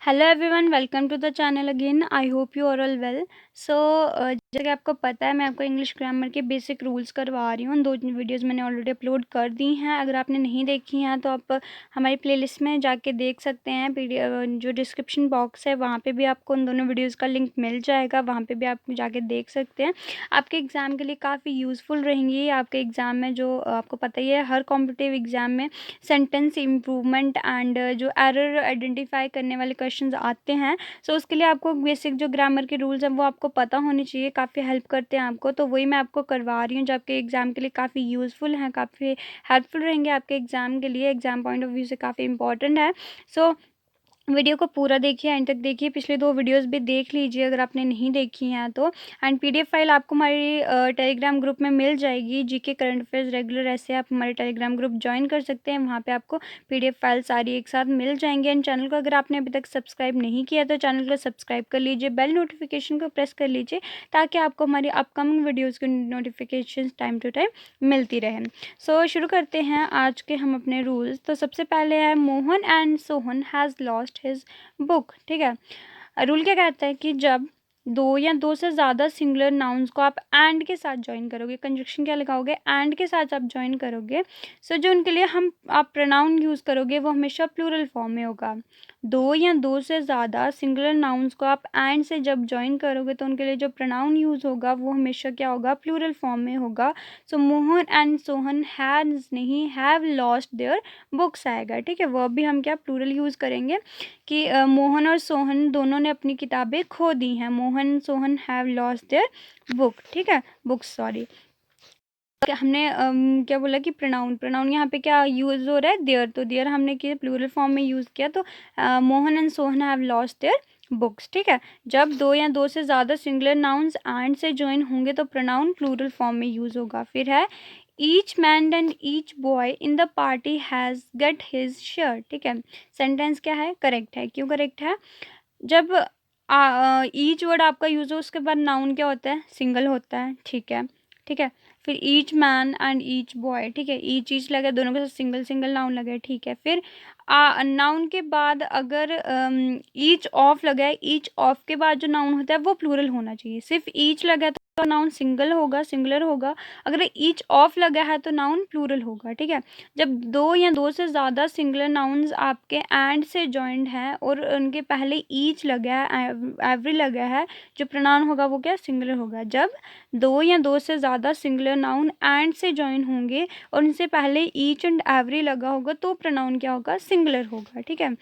Hello everyone, welcome to the channel again. I hope you are all well. So जैसे कि आपको पता है, मैं आपको इंग्लिश ग्रामर के बेसिक रूल्स करवा रही हूँ। 2 वीडियोस मैंने ऑलरेडी अपलोड कर दी हैं। अगर आपने नहीं देखी हैं तो आप हमारी प्लेलिस्ट में जाके देख सकते हैं। जो डिस्क्रिप्शन बॉक्स है वहाँ पे भी आपको उन दोनों वीडियोज़ का लिंक मिल जाएगा, वहाँ पर भी आप जाके देख सकते हैं। आपके एग्ज़ाम के लिए काफ़ी यूज़फुल रहेंगी। आपके एग्ज़ाम में जो आपको पता ही है, हर कॉम्पिटिटिव एग्ज़ाम में सेंटेंस इम्प्रूवमेंट एंड जो एरर आइडेंटिफाई करने वाले क्वेश्चंस आते हैं। सो उसके लिए आपको बेसिक जो ग्रामर के रूल्स हैं वो आपको पता होने चाहिए, काफ़ी हेल्प करते हैं आपको। तो वही मैं आपको करवा रही हूँ, जो आपके एग्ज़ाम के लिए काफ़ी यूज़फुल हैं, काफ़ी हेल्पफुल रहेंगे आपके एग्ज़ाम के लिए। एग्ज़ाम पॉइंट ऑफ व्यू से काफ़ी इंपॉर्टेंट है। सो वीडियो को पूरा देखिए, एंड तक देखिए। पिछले 2 वीडियोस भी देख लीजिए अगर आपने नहीं देखी हैं तो। एंड पीडीएफ फाइल आपको हमारी टेलीग्राम ग्रुप में मिल जाएगी। जीके करंट अफेयर्स रेगुलर, ऐसे आप हमारे टेलीग्राम ग्रुप ज्वाइन कर सकते हैं। वहाँ पे आपको पीडीएफ फाइल सारी एक साथ मिल जाएंगे। एंड चैनल को अगर आपने अभी तक सब्सक्राइब नहीं किया तो चैनल को सब्सक्राइब कर लीजिए, बेल नोटिफिकेशन को प्रेस कर लीजिए, ताकि आपको हमारी अपकमिंग वीडियोज़ की नोटिफिकेशन टाइम टू टाइम मिलती रहे। सो शुरू करते हैं आज के हम अपने रूल्स। तो सबसे पहले है, Mohan and Sohan has lost his book. ठीक है। रूल क्या कहता है कि जब 2 या 2 से ज़्यादा सिंगुलर नाउन्स को आप एंड के साथ ज्वाइन करोगे, कंजक्शन क्या लगाओगे, एंड के साथ आप ज्वाइन करोगे। सो जो उनके लिए आप प्रोनाउन यूज़ करोगे वो हमेशा प्लूरल फॉर्म में होगा। 2 या 2 से ज़्यादा सिंगुलर नाउन्स को आप एंड से जब ज्वाइन करोगे तो उनके लिए जो प्रोनाउन यूज़ होगा वो हमेशा क्या होगा, प्लूरल फॉर्म में होगा। सो मोहन एंड सोहन हैज़ नहीं, हैव लॉस्ट देयर बुक्स आएगा। ठीक है, वर्ब भी हम क्या प्लूरल यूज़ करेंगे कि मोहन और सोहन दोनों ने अपनी किताबें खो दी हैं। Mohan Sohan have lost their book. ठीक है, बुक्स, सॉरी। हमने क्या बोला कि प्रोनाउन यहाँ पे क्या यूज़ हो रहा है, देयर। तो देयर हमने किया प्लूरल फॉर्म में यूज़ किया, तो Mohan and Sohan have lost their books. ठीक है, जब 2 या 2 से ज़्यादा सिंगुलर नाउन्स एंड से ज्वाइन होंगे तो प्रोनाउन प्लूरल फॉर्म में यूज़ होगा। फिर है, each man and each boy in the party has gate his share. ठीक है, सेंटेंस क्या है, करेक्ट है। क्यों करेक्ट है? जब ईच वर्ड आपका यूज़ हो उसके बाद नाउन क्या होता है, सिंगल होता है। ठीक है, ठीक है। फिर each man and each boy. ठीक है, ईच लगे, दोनों के साथ सिंगल सिंगल नाउन लगे। ठीक है, फिर नाउन के बाद अगर ईच ऑफ लगा है, ईच ऑफ के बाद जो नाउन होता है वो प्लूरल होना चाहिए। सिर्फ ईच लगा है तो नाउन सिंगल होगा, सिंगुलर होगा। अगर ईच ऑफ लगा है तो नाउन प्लूरल होगा। ठीक है, जब 2 या 2 से ज़्यादा सिंगुलर नाउन्स आपके एंड से जॉइंड हैं और उनके पहले ईच लगा है, एवरी लगा है, जो प्रोनाउन होगा वो क्या, सिंगुलर होगा। जब 2 या 2 से ज़्यादा सिंगुलर नाउन एंड से जॉइन होंगे और उनसे पहले ईच एंड एवरी लगा होगा तो प्रोनाउन क्या होगा, सिंगुलर होगा। ठीक है,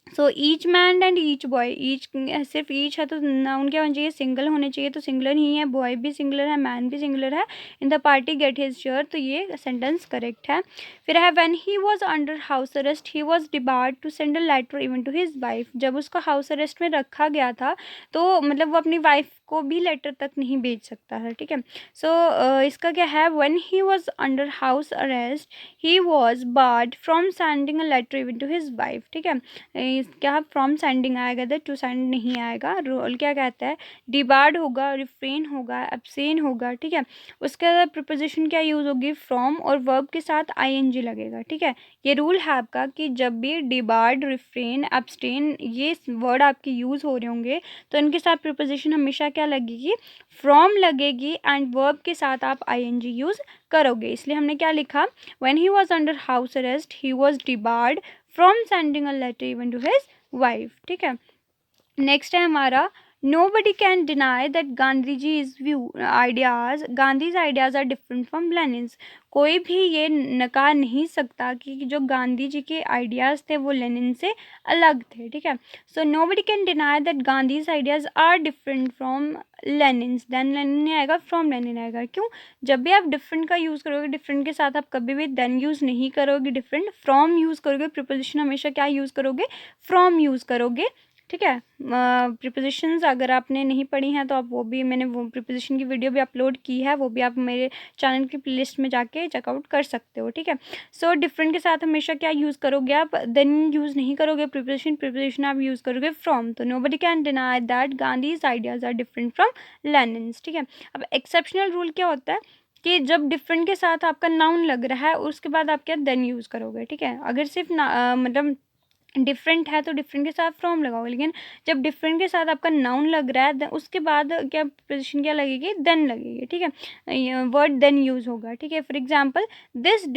so each man and each boy. Each सिर्फ ईच है तो नाउन क्या होना चाहिए, सिंगल होने चाहिए, तो सिंगुलर ही है। बॉय भी सिंगुलर है, मैन भी सिंगुलर है। In the party get his share, तो ये सेंटेंस करेक्ट है। फिर है, when he was under house arrest he was debarred to send a letter even to his wife. जब उसको हाउस अरेस्ट में रखा गया था तो मतलब वो अपनी वाइफ को भी लेटर तक नहीं भेज सकता था। ठीक है, सो इसका क्या है, when he was under house arrest he was barred from sending a letter even to his wife. ठीक है, क्या फ्रॉम सेंडिंग आएगा, इधर टू सेंड नहीं आएगा। रूल क्या कहता है, डिबार्ड होगा, रिफ्रेन होगा, एब्सटेन होगा। ठीक है, उसके बाद प्रीपोजिशन क्या यूज़ होगी, फ्रॉम, और वर्ब के साथ आईएनजी लगेगा। ठीक है, ये रूल है आपका कि जब भी डिबार्ड, रिफ्रेन, एब्सटेन ये वर्ड आपके यूज़ हो रहे होंगे तो इनके साथ प्रीपोजिशन हमेशा क्या लगेगी, फ्रॉम लगेगी, एंड वर्ब के साथ आप आईएनजी यूज़ करोगे। इसलिए हमने क्या लिखा, when he was under house arrest he was debarred from sending a letter even to his wife. ठीक है, नेक्स्ट है हमारा, nobody can deny that Gandhiji's Gandhi's ideas are different from Lenin's। कोई भी ये नकार नहीं सकता कि जो गांधी जी के आइडियाज़ थे वो लेनिन से अलग थे। ठीक है, सो nobody can deny that Gandhi's ideas are different from Lenin's। Then Lenin नहीं आएगा, फ्रॉम लेनिन आएगा। क्यों, जब भी आप डिफरेंट का यूज़ करोगे, डिफरेंट के साथ आप कभी भी देन यूज़ नहीं करोगे, डिफरेंट फ्रॉम यूज़ करोगे। प्रीपोजिशन हमेशा क्या यूज़ करोगे, फ्रॉम यूज़ करोगे। ठीक है, प्रीपोजिशंस अगर आपने नहीं पढ़ी हैं तो आप वो भी, मैंने वो प्रीपोजिशन की वीडियो भी अपलोड की है, वो भी आप मेरे चैनल की प्लेलिस्ट में जाके चेकआउट कर सकते हो। ठीक है, सो डिफरेंट के साथ हमेशा क्या यूज़ करोगे, आप देन यूज़ नहीं करोगे प्रीपोजिशन आप यूज़ करोगे फ्रॉम। तो nobody can deny that Gandhi's ideas are different from Lenin's. ठीक है, अब एक्सेप्शनल रूल क्या होता है कि जब डिफरेंट के साथ आपका नाउन लग रहा है उसके बाद आप क्या देन यूज़ करोगे। ठीक है, अगर सिर्फ मतलब डिफरेंट है तो डिफरेंट के साथ फ्रॉम लगाओगे, लेकिन जब डिफरेंट के साथ आपका नाउन लग रहा है उसके बाद क्या पोजीशन क्या लगेगी, देन लगेगी, ठीक है, वर्ड देन यूज होगा, ठीक है। For example this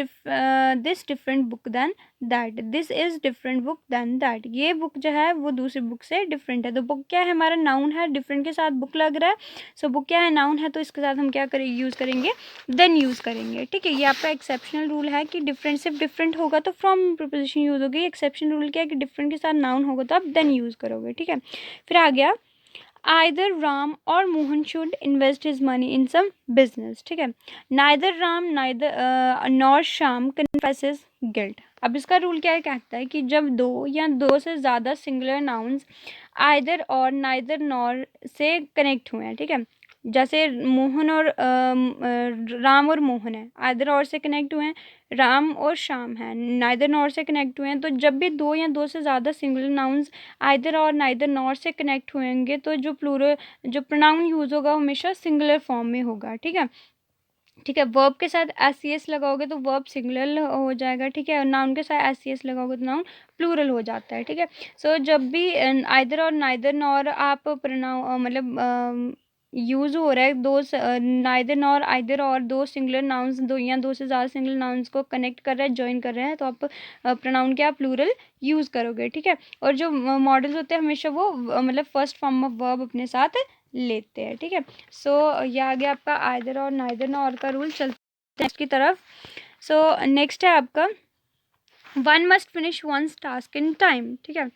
different book than that, this is different book than that, ये बुक जो है वो दूसरी बुक से डिफरेंट है। तो बुक क्या है, हमारा नाउन है, डिफरेंट के साथ बुक लग रहा है, सो बुक क्या है, नाउन है, तो इसके साथ हम क्या करें, यूज़ करेंगे, देन यूज़ करेंगे, ठीक है। ये आपका एक्सेप्शनल रूल है कि डिफरेंट सिर्फ डिफरेंट होगा तो फ्रॉम प्रीपोजिशन यूज़ होगी। एक्सेप्शन रूल क्या है कि डिफरेंट के साथ नाउन होगा तो आप देन यूज़ करोगे, ठीक है। फिर आ गया आइदर राम और Mohan should invest his money in some business, ठीक है। Neither Ram neither nor Shyam confesses guilt. अब इसका रूल क्या है, कहता है कि जब दो या दो से ज़्यादा सिंगुलर नाउन्स आइदर और नाइदर नॉर से कनेक्ट हुए हैं, ठीक है, जैसे मोहन और राम और मोहन है, आइदर और से कनेक्ट हुए हैं, राम और श्याम है, नाइदर नॉर से कनेक्ट हुए हैं, तो जब भी दो या दो से ज़्यादा सिंगुलर नाउन्स आइदर और नाइदर नॉर से कनेक्ट हुएंगे तो जो प्लूरल जो प्रोनाउन यूज़ होगा हमेशा सिंगुलर फॉर्म में होगा, ठीक है। ठीक है, वर्ब के साथ एस सी एस लगाओगे तो वर्ब सिंगुलर हो जाएगा, ठीक है, और नाउन के साथ एस सी एस लगाओगे तो नाउन प्लूरल हो जाता है, ठीक है। सो जब भी आइदर और नाइदर नॉर आप प्रोनाउन मतलब यूज़ हो रहा है, दो नाइदर नॉर आइदर और दो सिंगुलर नाउन्स, दो या दो से ज़्यादा सिंगुलर नाउन्स को कनेक्ट कर रहा है, ज्वाइन कर रहे हैं, तो आप प्रोनाउन क्या प्लूरल यूज़ करोगे, ठीक है। और जो मॉडल्स होते हैं हमेशा वो मतलब फर्स्ट फॉर्म ऑफ वर्ब अपने साथ लेते हैं, ठीक है। सो ये आ गया आपका आइदर और नाइदर नॉर का रूल। चलते हैं नेक्स्ट की तरफ। सो नेक्स्ट है आपका one must finish one's task in time, ठीक है।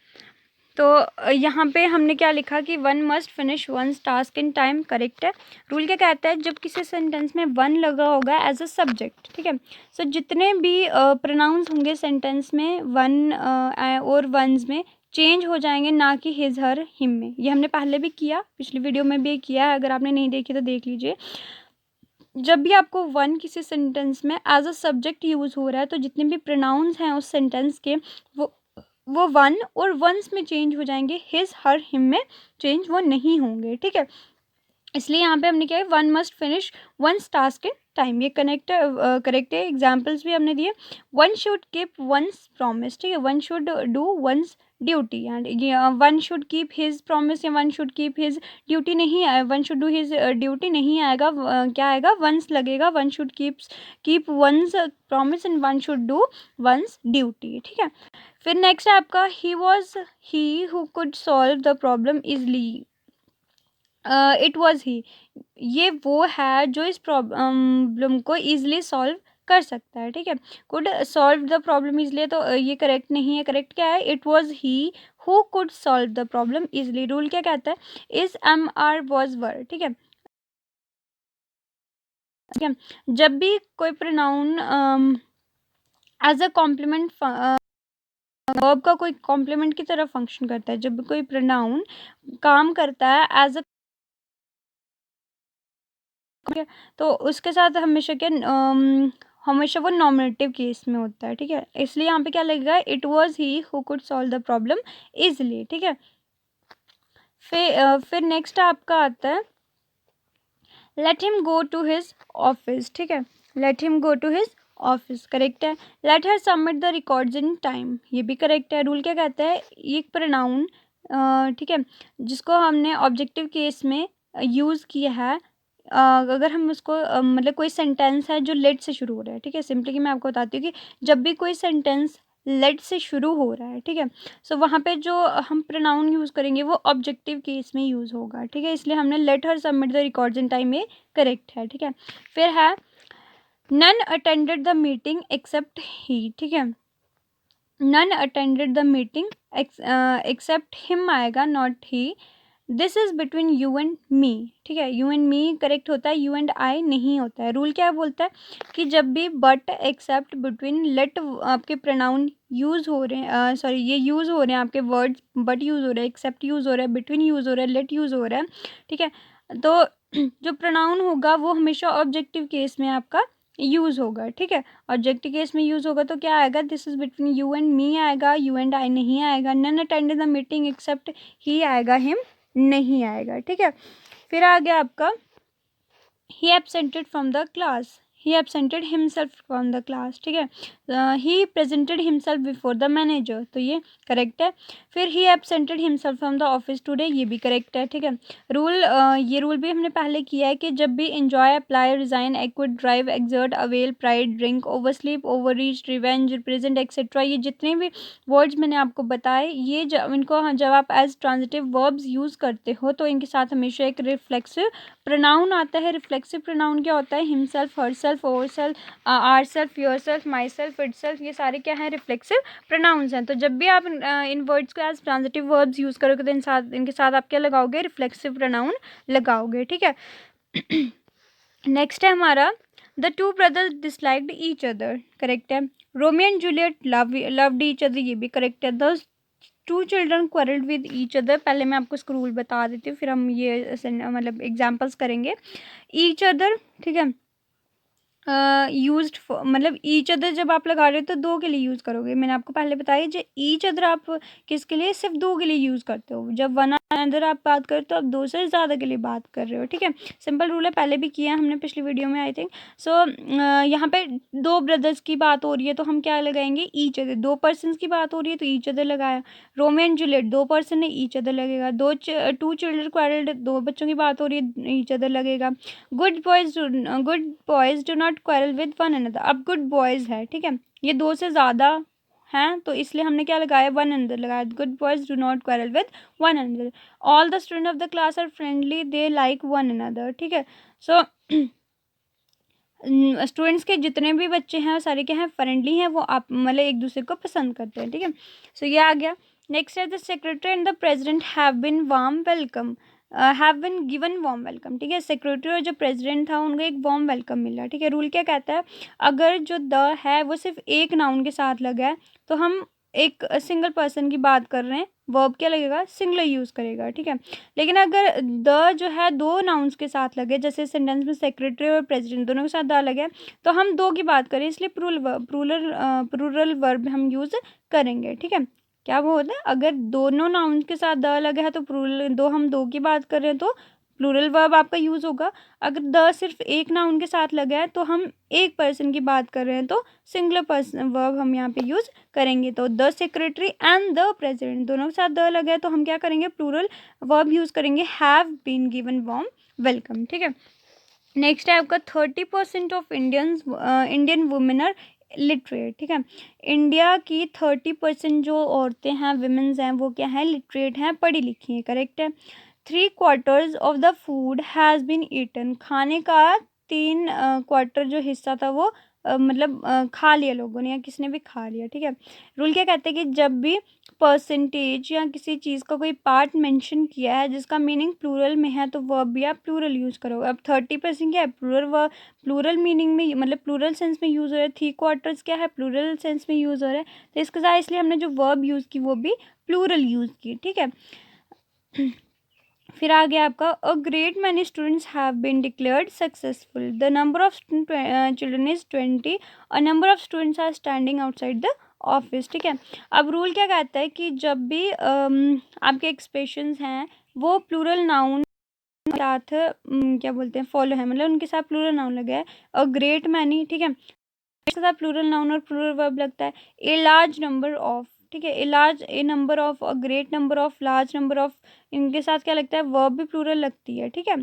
तो यहाँ पे हमने क्या लिखा कि one must finish one's task in time, correct है। रूल क्या कहता है, जब किसी सेंटेंस में वन लगा होगा एज अ सब्जेक्ट, ठीक है। सो जितने भी प्रोनाउंस होंगे सेंटेंस में वन और वंस में चेंज हो जाएंगे, ना कि हिज हर हिम में। ये हमने पहले भी किया, पिछली वीडियो में भी किया है, अगर आपने नहीं देखी तो देख लीजिए। जब भी आपको वन किसी सेंटेंस में एज अ सब्जेक्ट यूज़ हो रहा है तो जितने भी प्रोनाउंस हैं उस सेंटेंस के वो वन और वंस में चेंज हो जाएंगे, हिज हर हिम में चेंज वो नहीं होंगे, ठीक है। इसलिए यहाँ पे हमने क्या है, one must finish one's task in time, ये करेक्ट है। एग्जाम्पल्स भी हमने दिए, one should keep one's promise, ठीक है, one should do one's duty, and ये one should keep his promise या one should keep his duty नहीं आए, one should do his duty नहीं आएगा, क्या आएगा, वंस लगेगा, one should keep one's promise and one should do one's duty, ठीक है। फिर नेक्स्ट है आपका he was he who could solve the problem easily, it was ही, ये वो है जो इस प्रॉब्लम को ईजिली सॉल्व कर सकता है, ठीक है। Could solve the problem easily, तो ये करेक्ट नहीं है, करेक्ट क्या है, it was he who could solve the problem easily. Rule क्या कहता है, is am are was were, ठीक है, ठीक है। जब भी कोई pronoun as a complement verb का कोई कॉम्प्लीमेंट की तरह फंक्शन करता है, जब भी कोई प्रोनाउन काम करता है एज अ, तो उसके साथ हमेशा क्या हमेशा वो नॉमिनेटिव केस में होता है, ठीक है। इसलिए यहाँ पे क्या लगेगा, it was he who could solve the problem easily, ठीक है। फिर नेक्स्ट आपका आता है let him go to his office, ठीक है, let him go to his office, correct है। Let her submit the records in time, ये भी करेक्ट है। रूल क्या कहता है, एक प्रोनाउन, ठीक है, जिसको हमने ऑब्जेक्टिव केस में यूज़ किया है, अगर हम उसको मतलब कोई सेंटेंस है जो लेट से शुरू हो रहा है, ठीक है, सिंपली कि मैं आपको बताती हूँ कि जब भी कोई सेंटेंस लेट से शुरू हो रहा है, ठीक है, सो वहाँ पे जो हम प्रोनाउन यूज़ करेंगे वो ऑब्जेक्टिव केस में यूज़ होगा, ठीक है। इसलिए हमने let her submit the records in time में करेक्ट है, ठीक है। फिर है none attended the meeting except he, ठीक है, none attended the meeting except him आएगा, not he. This is between you and me, ठीक है, यू एंड मी करेक्ट होता है, यू एंड आई नहीं होता है। रूल क्या बोलता है कि जब भी बट एक्सेप्ट बिटवीन लेट आपके प्रोनाउन यूज़ हो रहे हैं, सॉरी ये यूज़ हो रहे हैं आपके वर्ड्स, बट यूज़ हो रहा है, एक्सेप्ट यूज़ हो रहा है, बिटवीन यूज़ हो रहा है, लेट यूज़ हो रहा है, ठीक है, तो जो प्रोनाउन होगा वो हमेशा ऑब्जेक्टिव केस में आपका यूज़ होगा, ठीक है। ऑब्जेक्टिव केस में यूज़ होगा तो क्या आएगा, this is between you and me आएगा, यू एंड आई नहीं आएगा, none attended the meeting except he आएगा, हिम नहीं आएगा, ठीक है। फिर आ गया आपका he absented from the class, he absented himself from the class, ठीक है। He presented himself before the manager, तो ये करेक्ट है। फिर he absented himself from the office today, ये भी करेक्ट है, ठीक है। रूल ये रूल भी हमने पहले किया है कि जब भी enjoy, apply, resign, equity, drive, exert, avail, pride, drink, over sleep, over reach, revenge, represent, etcetera, ये जितने भी वर्ड्स मैंने आपको बताए, ये इनको जब आप एज ट्रांजिटिव वर्ब्स यूज़ करते हो तो इनके साथ हमेशा एक रिफ्लेक्सिव प्रोनाउन आता है। रिफ्लेक्सिव प्रोनाउन क्या होता है? Himself, herself, ourself, ourself, yourself, myself, itself, ये सारे क्या हैं? रिफ्लेक्सिव प्रोनाउंस हैं। तो जब भी आप इन वर्ड्स को एज ट्रांजिटिव वर्ब्स यूज़ करोगे तो इनके साथ आप क्या लगाओगे? रिफ्लेक्सिव प्रोनाउन लगाओगे, ठीक है। नेक्स्ट है हमारा the two brothers disliked each other, correct है। Romeo and Juliet loved each other, ये भी करेक्ट है। The two children quarrelled with each other, पहले मैं आपको इसका रूल बता देती हूँ, फिर हम ये मतलब एग्जाम्पल्स करेंगे। ईच अदर, ठीक है, यूज्ड मतलब ईच अदर जब आप लगा रहे हो तो दो के लिए यूज़ करोगे। मैंने आपको पहले बताया जो ईच अदर आप किसके लिए? सिर्फ दो के लिए यूज़ करते हो। जब वन अनदर आप बात करते हो तो आप दो से ज़्यादा के लिए बात कर रहे हो, ठीक है। सिंपल रूल है, पहले भी किया हमने पिछली वीडियो में आई थिंक। सो यहाँ पे दो ब्रदर्स की बात हो रही है तो हम क्या लगाएंगे? Each other. दो पर्सन की बात हो रही है तो ईच अदर लगाया। रोमियो एंड जूलियट दो पर्सन है, ईच अदर लगेगा। टू चिल्ड्रन क्वारल्ड, दो बच्चों की बात हो रही है, ईच अदर लगेगा। Good boys do not quarrel with one another, अब गुड बॉयज है, ठीक है, ये दो से ज़्यादा हैं तो इसलिए हमने क्या लगाया? वन अनदर लगाया। Good boys do not quarrel with one another. All the student of the class are friendly, they like one another, ठीक है। सो स्टूडेंट्स के जितने भी बच्चे हैं सारे क्या हैं? फ्रेंडली हैं, वो आप मतलब एक दूसरे को पसंद करते हैं, ठीक है। सो ये आ गया। नेक्स्ट है the secretary and the president have been warm welcome, have been given warm welcome, ठीक है। सेक्रेटरी और जो प्रेसिडेंट था उनको एक वार्म वेलकम मिला, ठीक है। रूल क्या कहता है? अगर जो द है वो सिर्फ एक नाउन के साथ लगा है तो हम एक सिंगल पर्सन की बात कर रहे हैं, वर्ब क्या लगेगा? सिंगुलर यूज़ करेगा, ठीक है। लेकिन अगर द जो है दो नाउन्स के साथ लगे, जैसे सेंटेंस में सेक्रेटरी और प्रेसिडेंट दोनों के साथ द लगे, तो हम दो की बात करें इसलिए प्लूरल वर्ब हम यूज़ करेंगे, ठीक है। क्या वो होता है? अगर दोनों नाउन के साथ द लगा है तो हम दो की बात कर रहे हैं तो प्लूरल वर्ब आपका यूज़ होगा। अगर द सिर्फ एक नाउन के साथ लगा है तो हम एक पर्सन की बात कर रहे हैं तो सिंगुलर पर्सन वर्ब हम यहाँ पे यूज़ करेंगे। तो the secretary and the president दोनों के साथ द लगा है तो हम क्या करेंगे? प्लूरल वर्ब यूज़ करेंगे, have been given warm welcome, ठीक है। नेक्स्ट है आपका 30% of Indian women are literate, ठीक है। इंडिया की 30% जो औरतें हैं, विमेंस हैं, वो क्या है? लिटरेट हैं, पढ़ी लिखी हैं, करेक्ट है। 3/4 of the food has been eaten, खाने का 3/4 जो हिस्सा था वो मतलब खा लिया लोगों ने या किसी ने भी खा लिया, ठीक है। रूल क्या कहते हैं कि जब भी परसेंटेज या किसी चीज़ का कोई पार्ट मेंशन किया है जिसका मीनिंग प्लूरल में है तो वर्ब भी आप प्लूरल यूज़ करोगे। अब 30% क्या है? प्लूरल मीनिंग में मतलब प्लूरल सेंस में यूज़ हो रहा है। 3/4 क्या है? प्लूरल सेंस में यूज़ हो रहा है, तो इसके साथ इसलिए हमने जो वर्ब यूज़ की वो भी प्लूरल यूज़ की, ठीक है। फिर आ गया आपका a great many students have been declared successful, the number of children is 20, a number of students are standing outside the office, ठीक है। अब रूल क्या कहता है कि जब भी आपके एक्सप्रेशंस हैं वो प्लूरल नाउन के साथ क्या बोलते हैं? फॉलो है, मतलब उनके साथ प्लूरल नाउन लगा है। अ ग्रेट मैनी, ठीक है, इसके साथ प्लूरल नाउन और प्लूरल वर्ब लगता है। ए लार्ज नंबर ऑफ, ठीक है, a number of, a great number of, large number of, इनके साथ क्या लगता है? वर्ब भी प्लूरल लगती है, ठीक है।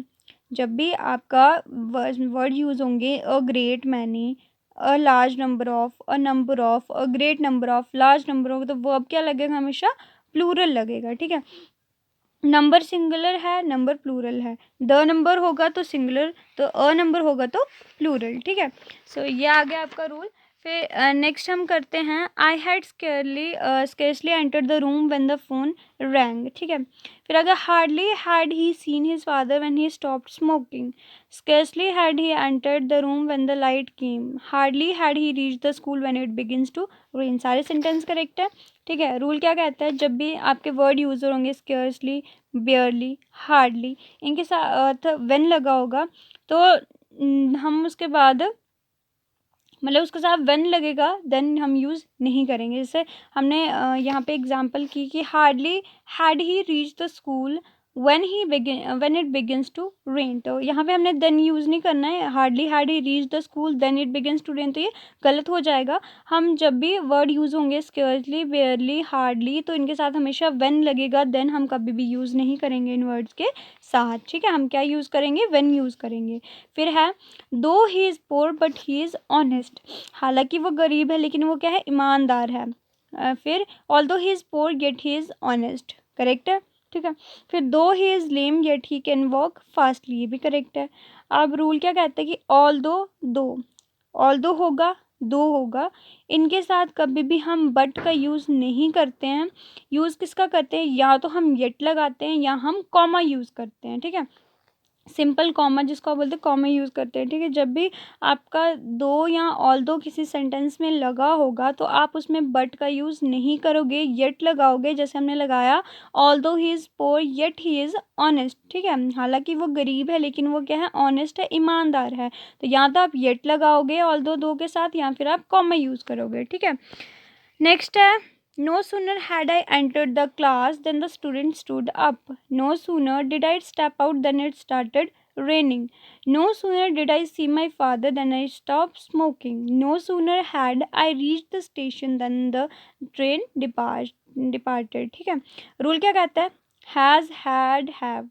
जब भी आपका वर्ड यूज़ होंगे अ great many, a large number of, a number of, a great number of, large number of, तो वर्ब क्या लगेगा? हमेशा प्लूरल लगेगा, ठीक है। नंबर सिंगुलर है, नंबर प्लूरल है, द नंबर होगा तो सिंगुलर, तो अ नंबर होगा तो प्लूरल, ठीक है। सो ये आ गया आपका रूल। फिर नेक्स्ट हम करते हैं I had scarcely enter the room when the phone rang, ठीक है। फिर अगर hardly had he seen his father when he stopped smoking, scarcely had he entered the room when the light came, hardly had he reach the school when it begins to rain, सारे sentence correct है, ठीक है। Rule क्या कहता है? जब भी आपके वर्ड यूज़ होंगे स्केर्सली, बेयरली, हार्डली, इनके साथ व्हेन लगा होगा तो हम उसके बाद मतलब उसके साथ व्हेन लगेगा देन हम यूज़ नहीं करेंगे। जैसे हमने यहाँ पे एग्जांपल की कि hardly had he reach the school when it begins to rain. तो यहाँ पे हमने देन यूज़ नहीं करना है। Hardly had he reach the school then it begins to rain, तो ये गलत हो जाएगा। हम जब भी वर्ड यूज़ होंगे स्केर्सली, बेयरली, हार्डली, तो इनके साथ हमेशा व्हेन लगेगा, देन हम कभी भी यूज़ नहीं करेंगे इन वर्ड्स के साथ, ठीक है। हम क्या यूज़ करेंगे, व्हेन यूज़ करेंगे। फिर है though he is poor but he is honest, हालांकि वो गरीब है लेकिन वो क्या है, ईमानदार है। फिर although he is poor yet he is honest, correct है, ठीक है। फिर though he is lame yet he can walk fastly, ये भी करेक्ट है। अब रूल क्या कहता है कि ऑल्दो होगा, दो होगा, इनके साथ कभी भी हम बट का यूज़ नहीं करते हैं। यूज़ किसका करते हैं, या तो हम येट लगाते हैं या हम कॉमा यूज़ करते हैं, ठीक है। सिंपल कॉमा जिसको आप बोलते हैं, कॉमा यूज़ करते हैं, ठीक है। जब भी आपका दो या ऑल्दो किसी सेंटेंस में लगा होगा तो आप उसमें बट का यूज़ नहीं करोगे, येट लगाओगे। जैसे हमने लगाया although he is poor yet he is honest, ठीक है। हालांकि वो गरीब है लेकिन वो क्या है, ऑनेस्ट है, ईमानदार है। तो या तो आप येट लगाओगे ऑल्दो दो के साथ, या फिर आप कॉमा यूज़ करोगे, ठीक है। नेक्स्ट है no sooner had I entered the class than the student stood up. No sooner did I step out than it started raining. No sooner did I see my father than I stopped smoking. No sooner had I reached the station than the train departed. ठीक है। Rule क्या कहता है, has, had, have,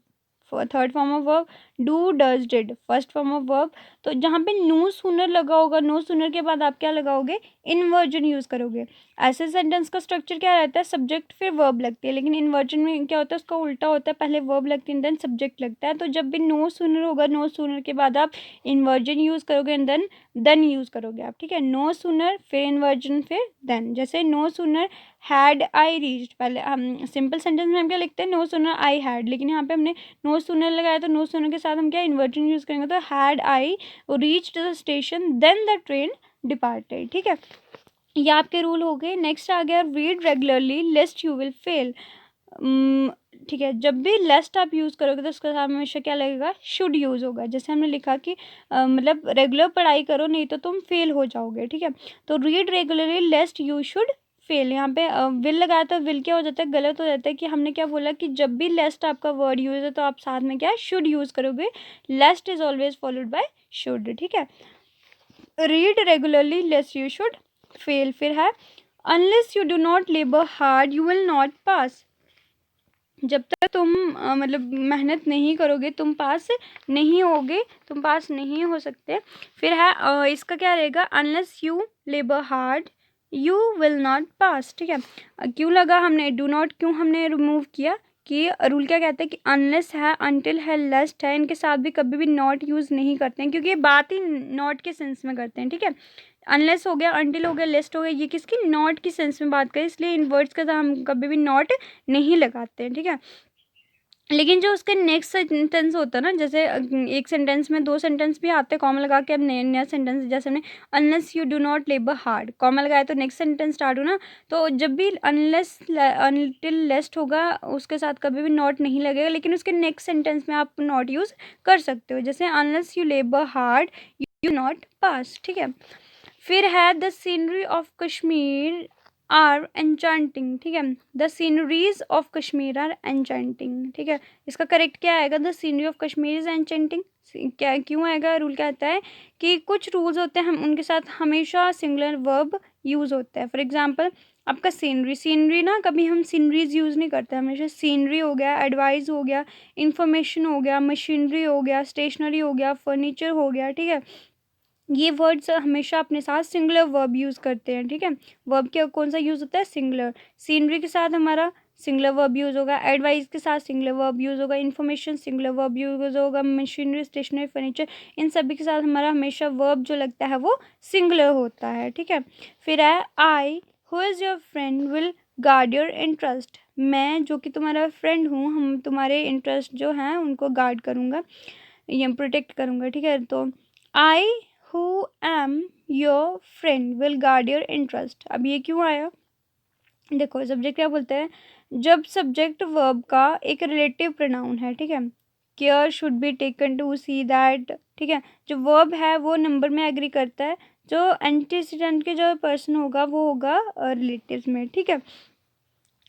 third form of verb, do, does, did, first form of verb. तो जहाँ पे no sooner लगा होगा, नो सूनर के बाद आप क्या लगाओगे, इनवर्जन यूज़ करोगे। ऐसे सेंटेंस का स्ट्रक्चर क्या रहता है, सब्जेक्ट फिर वर्ब लगती है, लेकिन इनवर्जन में क्या होता है, उसका उल्टा होता है, पहले वर्ब लगती है देन सब्जेक्ट लगता है। तो जब भी नो सूनर होगा, नो सूनर के बाद आप इनवर्जन यूज़ करोगे एंड देन यूज़ करोगे आप, ठीक है। नो सूनर फिर इनवर्जन फिर देन। जैसे no sooner had I reached, पहले हम सिंपल सेंटेंस में हम क्या लिखते हैं, नो सूनर आई हैड, लेकिन यहाँ पे हमने नो सूनर लगाया तो नो सूनर के साथ हम क्या इन्वर्जन यूज़ करेंगे, तो had I reached the station then the train departed, ठीक है। ये आपके रूल हो गए। नेक्स्ट आ गया read regularly lest you will fail, ठीक है। जब भी लेस्ट आप यूज़ करोगे तो उसके साथ हमेशा क्या लगेगा, शुड यूज़ होगा। जैसे हमने लिखा कि मतलब रेगुलर पढ़ाई करो नहीं तो तुम फेल हो जाओगे, ठीक है। तो read regularly lest you should fail, यहाँ पे विल लगाया तो विल क्या हो जाता है, गलत हो जाता है। कि हमने क्या बोला कि जब भी लेस्ट आपका वर्ड यूज़ है तो आप साथ में क्या शुड यूज़ करोगे, lest is always followed by should, ठीक है। Read regularly lest you should fail. फिर है unless you do not labour hard you will not pass, जब तक तुम मतलब मेहनत नहीं करोगे तुम पास नहीं होगे, तुम पास नहीं हो सकते। फिर है इसका क्या रहेगा, unless you labour hard you will not pass, ठीक है। क्यों लगा हमने डू नॉट, क्यों हमने रिमूव किया, कि रूल क्या कहता है कि अनलेस है, अनटिल है, लेस्ट है, इनके साथ भी कभी भी नॉट यूज़ नहीं करते हैं, क्योंकि ये बात ही नॉट के सेंस में करते हैं, ठीक है। अनलेस हो गया, अनटिल हो गया, लेस्ट हो गया, ये किसकी, नॉट की सेंस में बात करें, इसलिए इन वर्ड्स के साथ हम कभी भी नॉट नहीं लगाते हैं, ठीक है। लेकिन जो उसके नेक्स्ट सेंटेंस होता है ना, जैसे एक सेंटेंस में दो सेंटेंस भी आते हैं कॉमा लगा के, अब नया नया सेंटेंस, जैसे हमने unless you do not labour hard, comma लगाया तो नेक्स्ट सेंटेंस स्टार्ट हो ना। तो जब भी अनलेस अनटिल लेस्ट होगा उसके साथ कभी भी नॉट नहीं लगेगा, लेकिन उसके नेक्स्ट सेंटेंस में आप नॉट यूज़ कर सकते हो, जैसे unless you labour hard you not pass, ठीक है। फिर है the scenery of Kashmir are enchanting, ठीक है। The sceneries of Kashmir are enchanting, ठीक है। इसका करेक्ट क्या आएगा, the scenery of Kashmir is enchanting. क्या क्यों आएगा, रूल क्या आता है कि कुछ रूल्स होते हैं हम उनके साथ हमेशा सिंगुलर वर्ब यूज़ होता है। फॉर एग्जांपल आपका सीनरी ना, कभी हम सीनरीज यूज़ नहीं करते, हमेशा सीनरी हो गया, एडवाइस हो गया, इंफॉर्मेशन हो गया, मशीनरी हो गया, स्टेशनरी हो गया, फर्नीचर हो गया, ठीक है। ये वर्ड्स हमेशा अपने साथ सिंगुलर वर्ब यूज़ करते हैं, ठीक है। वर्ब क्या कौन सा यूज़ होता है, सिंगुलर। सीनरी के साथ हमारा सिंगुलर वर्ब यूज़ होगा, एडवाइस के साथ सिंगुलर वर्ब यूज़ होगा, इन्फॉर्मेशन सिंगुलर वर्ब यूज़ होगा, मशीनरी, स्टेशनरी, फर्नीचर, इन सभी के साथ हमारा हमेशा वर्ब जो लगता है वो सिंगुलर होता है, ठीक है। फिर है I who is your friend will guard your interest, मैं जो कि तुम्हारा फ्रेंड हूँ, हम तुम्हारे इंटरेस्ट जो हैं उनको गार्ड करूँगा या प्रोटेक्ट करूँगा, ठीक है। तो I who am your friend will guard your interest, अब ये क्यों आया, देखो सब्जेक्ट क्या बोलते हैं, जब सब्जेक्ट वर्ब का एक रिलेटिव प्रोनाउन है, ठीक है। Care should be taken to see that, ठीक है। जो वर्ब है वो नंबर में एग्री करता है, जो एंटीसीडेंट के जो पर्सन होगा वो होगा रिलेटिव्स में, ठीक है।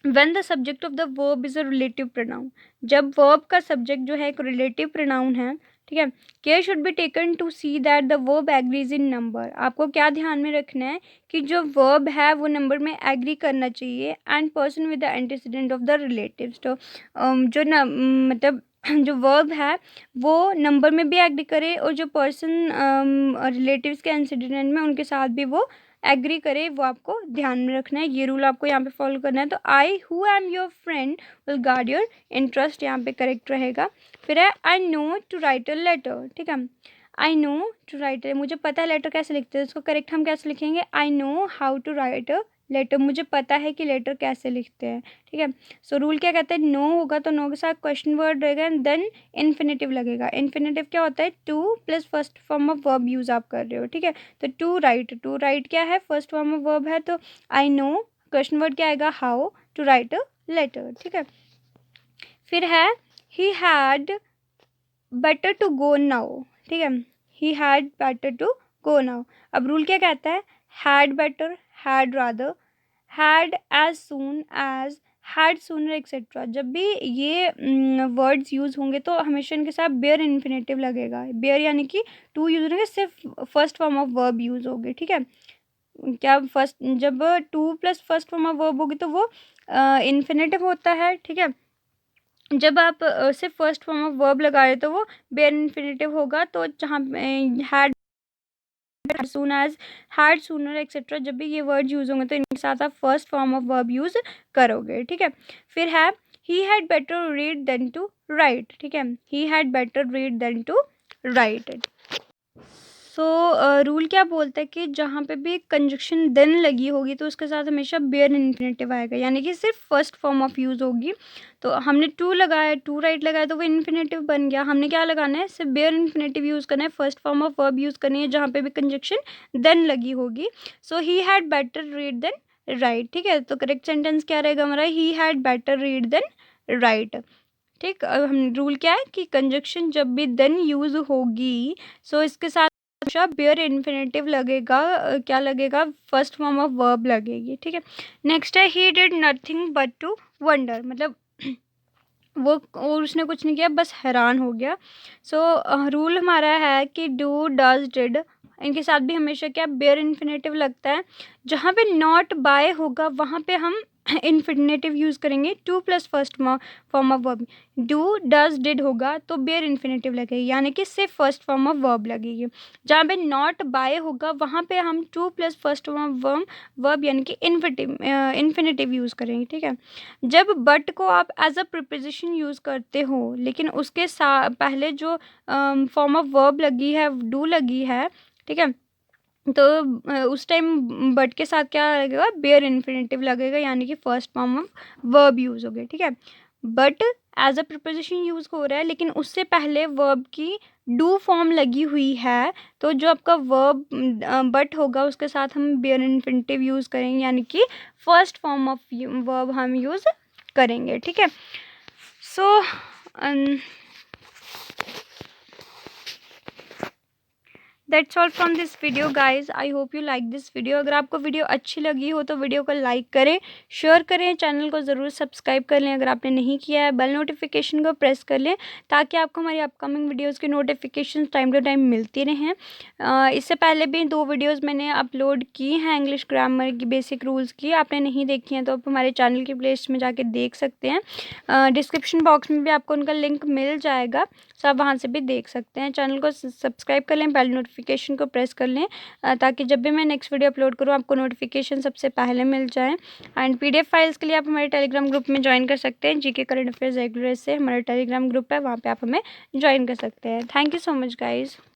When the subject of the verb is a relative pronoun, जब वर्ब का सब्जेक्ट जो है एक रिलेटिव प्रोनाउन है, ठीक है। Care should be taken to see that the verb agrees in number, आपको क्या ध्यान में रखना है कि जो वर्ब है वो नंबर में एग्री करना चाहिए, and person with the antecedent of the relatives, तो जो न मतलब जो वर्ब है वो नंबर में भी एग्री करे, और जो पर्सन रिलेटिव्स के एंटीसीडेंट में उनके साथ भी वो एग्री करे, वो आपको ध्यान में रखना है। ये रूल आपको यहाँ पे फॉलो करना है। तो I who am your friend will guard your interest, यहाँ पे करेक्ट रहेगा। फिर है I know to write a letter, ठीक है। आई नो टू राइट, मुझे पता है लेटर कैसे लिखते हैं, उसको करेक्ट हम कैसे लिखेंगे, I know how to write a letter, मुझे पता है कि लेटर कैसे लिखते हैं, ठीक है। सो रूल क्या कहता है, नो होगा तो नो के साथ क्वेश्चन वर्ड रहेगा, एंड देन इन्फिनेटिव लगेगा। इन्फिनेटिव क्या होता है, two plus first form of verb use आप कर रहे हो, ठीक है। तो टू राइट क्या है, फर्स्ट फॉर्म ऑफ वर्ब है, तो आई नो, क्वेश्चन वर्ड क्या आएगा, how to write a letter, ठीक है। फिर है he had better to go now, ठीक है। He had better to go now. अब रूल क्या कहता है, had better, had rather, had as soon as, had sooner etcetera, जब भी ये वर्ड्स यूज होंगे तो हमेशा इनके साथ बेयर इन्फिनेटिव लगेगा। बेयर यानी कि टू यूज होंगे, सिर्फ first form of verb use होगी, ठीक है। क्या फर्स्ट, जब two plus first form of verb होगी तो वो इन्फिनेटिव होता है, ठीक है। जब आप सिर्फ फर्स्ट फॉर्म ऑफ वर्ब लगा रहे तो वो बेयर इन्फिनेटिव होगा। तो जहाँ had, soon as, had sooner etcetera, जब भी ये वर्ड यूज होंगे तो इनके साथ आप first form of verb use करोगे, ठीक है। फिर है he had better read than to write, ठीक है। He had better read than to write. So rule क्या बोलता है कि जहाँ पे भी कंजक्शन देन लगी होगी तो उसके साथ हमेशा बेयर इन्फिनेटिव आएगा, यानी कि सिर्फ फर्स्ट फॉर्म ऑफ यूज़ होगी। तो हमने टू लगाया, टू राइट लगाया तो वो इन्फिनेटिव बन गया। हमने क्या लगाना है, सिर्फ बेयर इन्फिनेटिव यूज़ करना है, first form of verb use करनी है जहाँ पे भी कंजक्शन देन लगी होगी। So he had better read than write, ठीक है। तो करेक्ट सेंटेंस क्या रहेगा हमारा, he had better read than write, ठीक। अब हम रूल क्या है कि कंजक्शन जब भी देन यूज़ होगी सो इसके साथ हमेशा बेयर इन्फिनेटिव लगेगा। क्या लगेगा, फर्स्ट फॉर्म ऑफ वर्ब लगेगी, ठीक है। नेक्स्ट है he did nothing but to wonder, मतलब वो और उसने कुछ नहीं किया, बस हैरान हो गया। सो रूल हमारा है कि डू डज डिड, इनके साथ भी हमेशा क्या बेयर इन्फिनेटिव लगता है। जहाँ पे नॉट बाय होगा वहाँ पे हम इन्फिनेटिव यूज़ करेंगे, two plus first form of verb. Do does did होगा तो बेयर इन्फिनेटिव लगेगी, यानी कि सिर्फ फर्स्ट फॉर्म ऑफ वर्ब लगेगी। जहाँ पे नॉट बाय होगा वहाँ पे हम two plus first form of verb यानी कि इन्फिनेटिव यूज़ करेंगे, ठीक है। जब बट को आप एज अ प्रिपोजिशन यूज़ करते हो लेकिन उसके पहले जो फॉर्म ऑफ वर्ब लगी है, डू लगी है, ठीक है, तो उस टाइम बट के साथ क्या लगेगा, बेयर इन्फिनेटिव लगेगा, यानी कि first form of verb use हो गया, ठीक है। But as a preposition use हो रहा है लेकिन उससे पहले वर्ब की डू फॉर्म लगी हुई है, तो जो आपका वर्ब बट होगा उसके साथ हम बेयर इन्फिनेटिव यूज़ करेंगे, यानी कि फर्स्ट फॉर्म ऑफ वर्ब हम यूज़ करेंगे, ठीक है। So that's all from this video guys, I hope you like this video. अगर आपको वीडियो अच्छी लगी हो तो वीडियो को लाइक करें, शेयर करें, चैनल को ज़रूर सब्सक्राइब कर लें अगर आपने नहीं किया है, बेल नोटिफिकेशन को प्रेस कर लें ताकि आपको हमारी अपकमिंग वीडियोज़ की नोटिफिकेशन टाइम टू टाइम मिलती रहें। इससे पहले भी 2 वीडियोज़ मैंने अपलोड की हैं इंग्लिश ग्रामर की बेसिक रूल्स की, आपने नहीं देखी हैं तो आप हमारे चैनल की प्लेलिस्ट में जाके देख सकते हैं। डिस्क्रिप्शन बॉक्स में भी आपको उनका लिंक मिल जाएगा, सो आप वहाँ से भी देख सकते हैं। चैनल को सब्सक्राइब कर लें, बेल नोटिफिकेशन को प्रेस कर लें ताकि जब भी मैं नेक्स्ट वीडियो अपलोड करूँ आपको नोटिफिकेशन सबसे पहले मिल जाए। एंड PDF फाइल्स के लिए आप हमारे टेलीग्राम ग्रुप में ज्वाइन कर सकते हैं। GK करंट अफेयर्स रेगुलर से हमारा टेलीग्राम ग्रुप है, वहाँ पे आप हमें ज्वाइन कर सकते हैं। Thank you so much guys.